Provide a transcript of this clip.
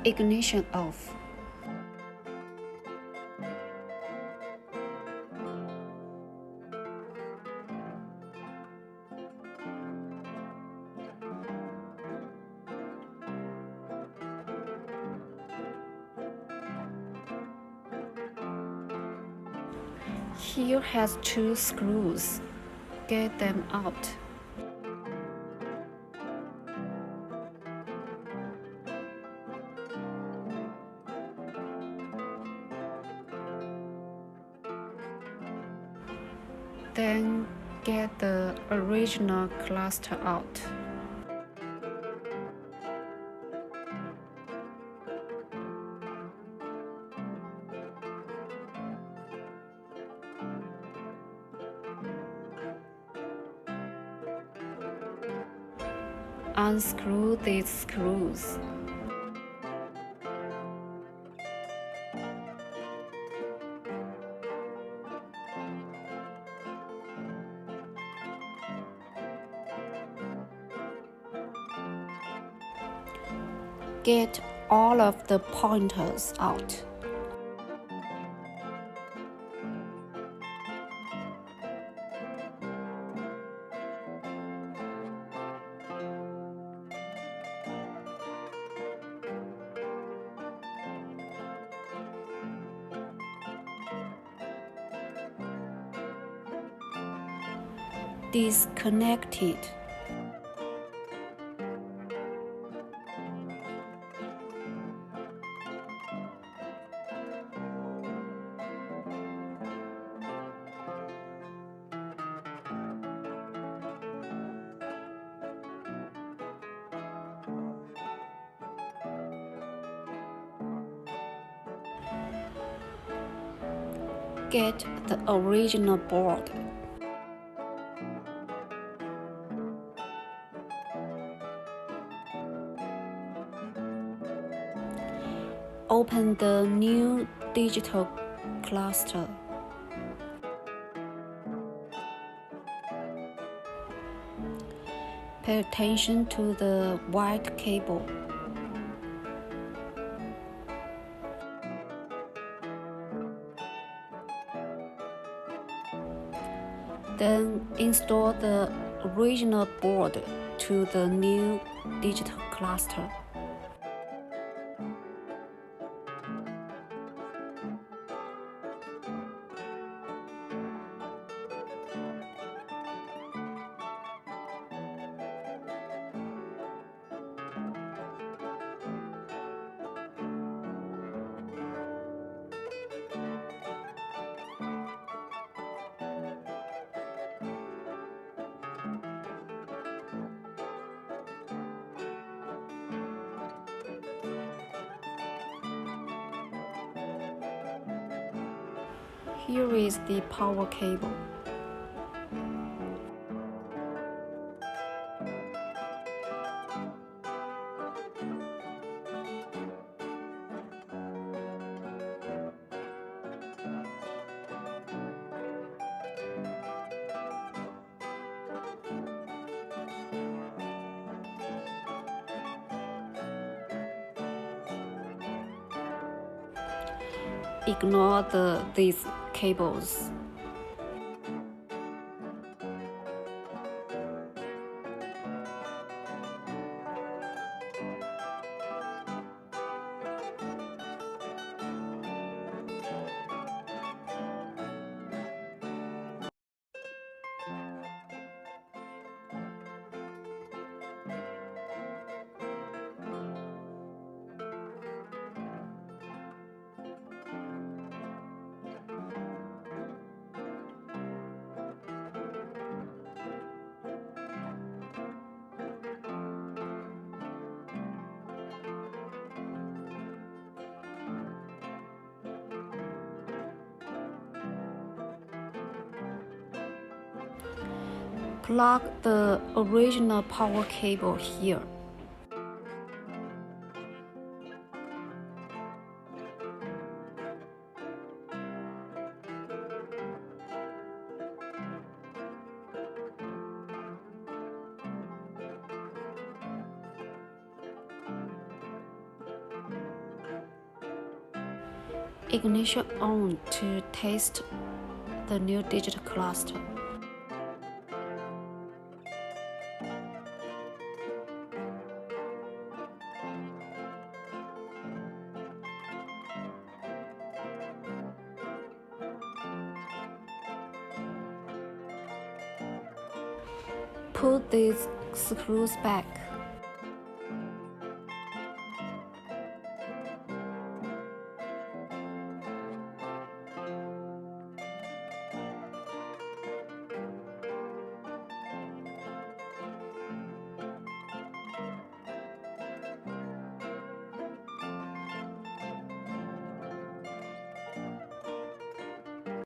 Ignition off. Here has 2 screws. Get them out. Then get the original cluster out. Unscrew these screws. Get all of the pointers out. Disconnected. Get the original board. Open the new digital cluster. Pay attention to the white cable. Then install the original board to the new digital cluster. Here is the power cable. Ignore these cables. Plug the original power cable here. Ignition on to test the new digital cluster. Put these screws back.